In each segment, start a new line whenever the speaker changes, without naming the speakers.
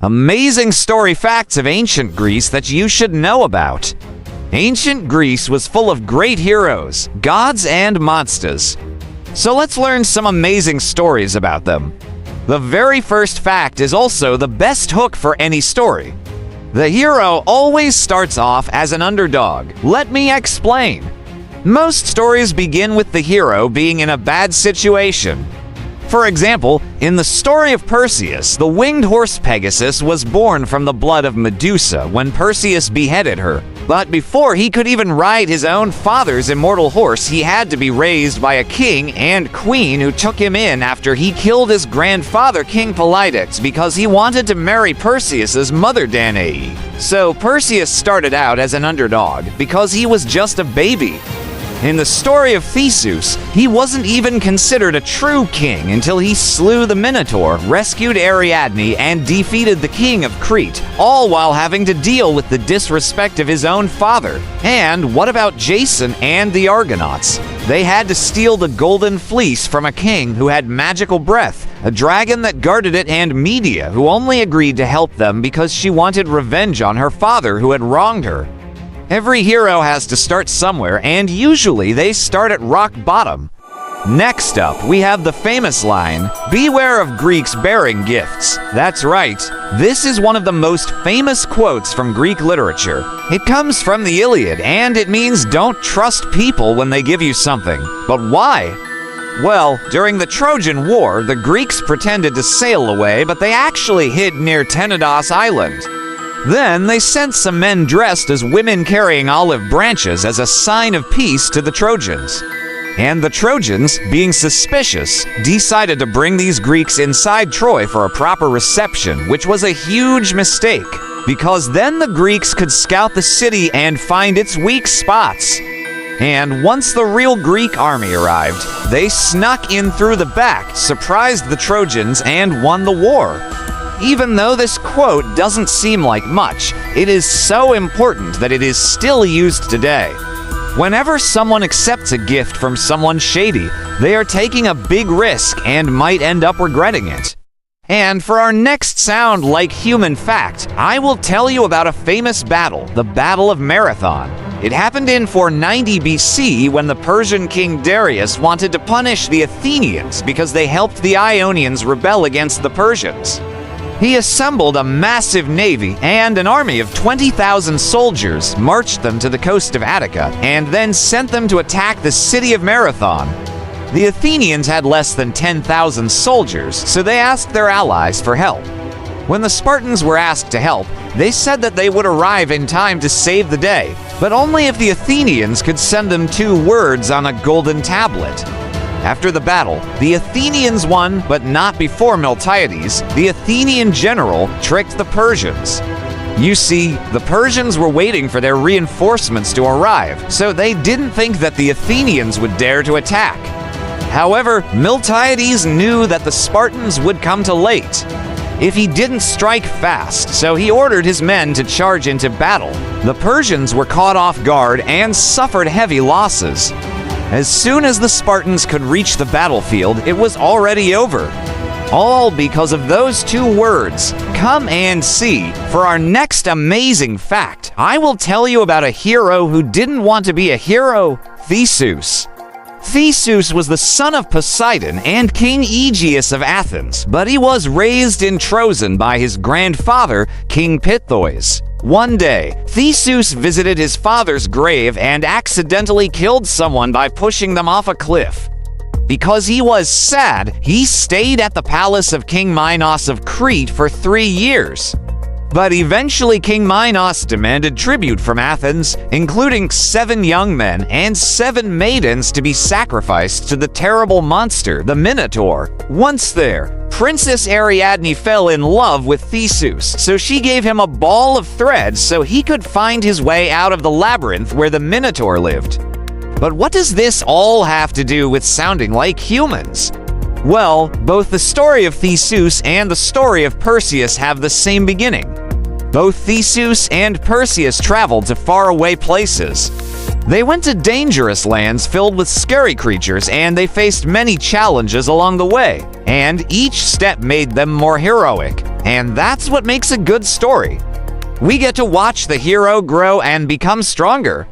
Amazing story facts of ancient Greece that you should know about. Ancient Greece was full of great heroes, gods, and monsters. So let's learn some amazing stories about them. The very first fact is also the best hook for any story. The hero always starts off as an underdog. Let me explain. Most stories begin with the hero being in a bad situation. For example, in the story of Perseus, the winged horse Pegasus was born from the blood of Medusa when Perseus beheaded her. But before he could even ride his own father's immortal horse, he had to be raised by a king and queen who took him in after he killed his grandfather, King Polydex, because he wanted to marry Perseus's mother, Danae. So Perseus started out as an underdog because he was just a baby. In the story of Theseus, he wasn't even considered a true king until he slew the Minotaur, rescued Ariadne, and defeated the king of Crete, all while having to deal with the disrespect of his own father. And what about Jason and the Argonauts? They had to steal the golden fleece from a king who had magical breath, a dragon that guarded it, and Medea, who only agreed to help them because she wanted revenge on her father who had wronged her. Every hero has to start somewhere, and usually they start at rock bottom. Next up, we have the famous line, "Beware of Greeks bearing gifts." That's right, this is one of the most famous quotes from Greek literature. It comes from the Iliad, and it means don't trust people when they give you something. But why? Well, during the Trojan War, the Greeks pretended to sail away, but they actually hid near Tenedos Island. Then they sent some men dressed as women carrying olive branches as a sign of peace to the Trojans. And the Trojans, being suspicious, decided to bring these Greeks inside Troy for a proper reception, which was a huge mistake, because then the Greeks could scout the city and find its weak spots. And once the real Greek army arrived, they snuck in through the back, surprised the Trojans, and won the war. Even though this quote doesn't seem like much, it is so important that it is still used today. Whenever someone accepts a gift from someone shady, they are taking a big risk and might end up regretting it. And for our next sound like human fact, I will tell you about a famous battle, the Battle of Marathon. It happened in 490 BC when the Persian king Darius wanted to punish the Athenians because they helped the Ionians rebel against the Persians. He assembled a massive navy and an army of 20,000 soldiers, marched them to the coast of Attica, and then sent them to attack the city of Marathon. The Athenians had less than 10,000 soldiers, so they asked their allies for help. When the Spartans were asked to help, they said that they would arrive in time to save the day, but only if the Athenians could send them 2 words on a golden tablet. After the battle, the Athenians won, but not before Miltiades, the Athenian general, tricked the Persians. You see, the Persians were waiting for their reinforcements to arrive, so they didn't think that the Athenians would dare to attack. However, Miltiades knew that the Spartans would come too late if he didn't strike fast, so he ordered his men to charge into battle. The Persians were caught off guard and suffered heavy losses. As soon as the Spartans could reach the battlefield, it was already over. All because of those 2 words, come and see. For our next amazing fact, I will tell you about a hero who didn't want to be a hero, Theseus. Theseus was the son of Poseidon and King Aegeus of Athens, but he was raised in Troezen by his grandfather, King Pittheus. One day, Theseus visited his father's grave and accidentally killed someone by pushing them off a cliff. Because he was sad, he stayed at the palace of King Minos of Crete for 3 years. But eventually King Minos demanded tribute from Athens, including 7 young men and 7 maidens to be sacrificed to the terrible monster, the Minotaur. Once there, Princess Ariadne fell in love with Theseus, so she gave him a ball of thread so he could find his way out of the labyrinth where the Minotaur lived. But what does this all have to do with sounding like humans? Well, both the story of Theseus and the story of Perseus have the same beginning. Both Theseus and Perseus traveled to faraway places. They went to dangerous lands filled with scary creatures, and they faced many challenges along the way, and each step made them more heroic. And that's what makes a good story. We get to watch the hero grow and become stronger.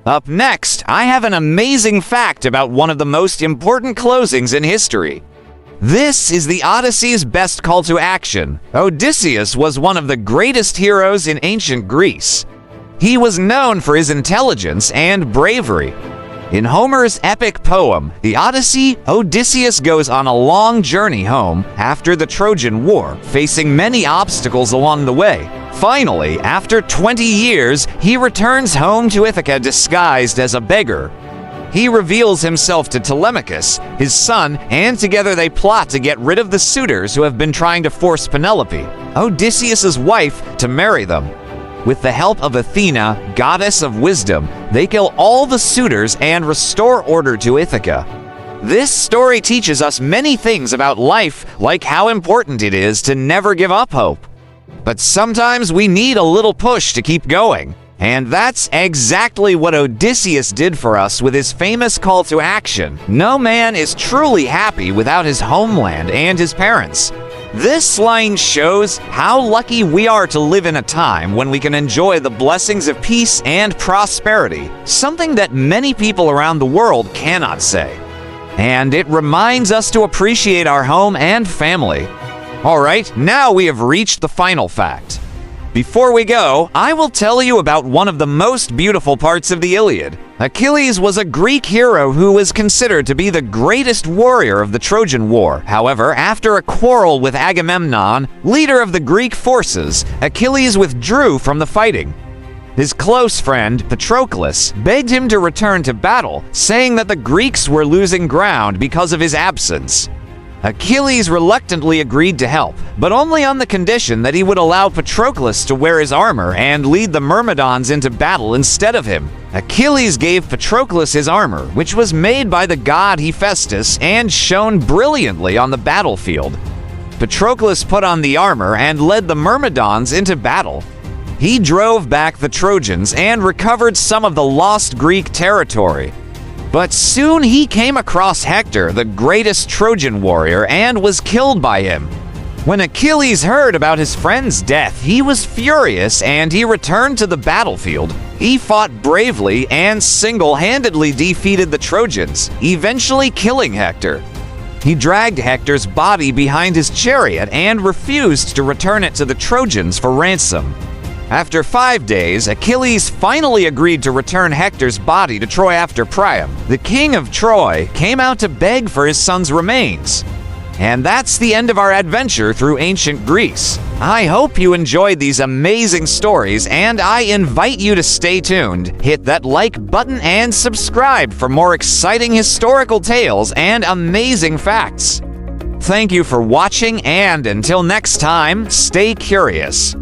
Up next, I have an amazing fact about one of the most important closings in history. This is the Odyssey's best call to action. Odysseus was one of the greatest heroes in ancient Greece. He was known for his intelligence and bravery. In Homer's epic poem, the Odyssey, Odysseus goes on a long journey home after the Trojan War, facing many obstacles along the way. Finally, after 20 years, he returns home to Ithaca disguised as a beggar. He reveals himself to Telemachus, his son, and together they plot to get rid of the suitors who have been trying to force Penelope, Odysseus' wife, to marry them. With the help of Athena, goddess of wisdom, they kill all the suitors and restore order to Ithaca. This story teaches us many things about life, like how important it is to never give up hope. But sometimes we need a little push to keep going. And that's exactly what Odysseus did for us with his famous call to action. No man is truly happy without his homeland and his parents. This line shows how lucky we are to live in a time when we can enjoy the blessings of peace and prosperity, something that many people around the world cannot say. And it reminds us to appreciate our home and family. All right, now we have reached the final fact. Before we go, I will tell you about one of the most beautiful parts of the Iliad. Achilles was a Greek hero who was considered to be the greatest warrior of the Trojan War. However, after a quarrel with Agamemnon, leader of the Greek forces, Achilles withdrew from the fighting. His close friend, Patroclus, begged him to return to battle, saying that the Greeks were losing ground because of his absence. Achilles reluctantly agreed to help, but only on the condition that he would allow Patroclus to wear his armor and lead the Myrmidons into battle instead of him. Achilles gave Patroclus his armor, which was made by the god Hephaestus and shone brilliantly on the battlefield. Patroclus put on the armor and led the Myrmidons into battle. He drove back the Trojans and recovered some of the lost Greek territory. But soon he came across Hector, the greatest Trojan warrior, and was killed by him. When Achilles heard about his friend's death, he was furious and he returned to the battlefield. He fought bravely and single-handedly defeated the Trojans, eventually killing Hector. He dragged Hector's body behind his chariot and refused to return it to the Trojans for ransom. After 5 days, Achilles finally agreed to return Hector's body to Troy after Priam. The king of Troy came out to beg for his son's remains. And that's the end of our adventure through ancient Greece. I hope you enjoyed these amazing stories, and I invite you to stay tuned. Hit that like button and subscribe for more exciting historical tales and amazing facts. Thank you for watching, and until next time, stay curious.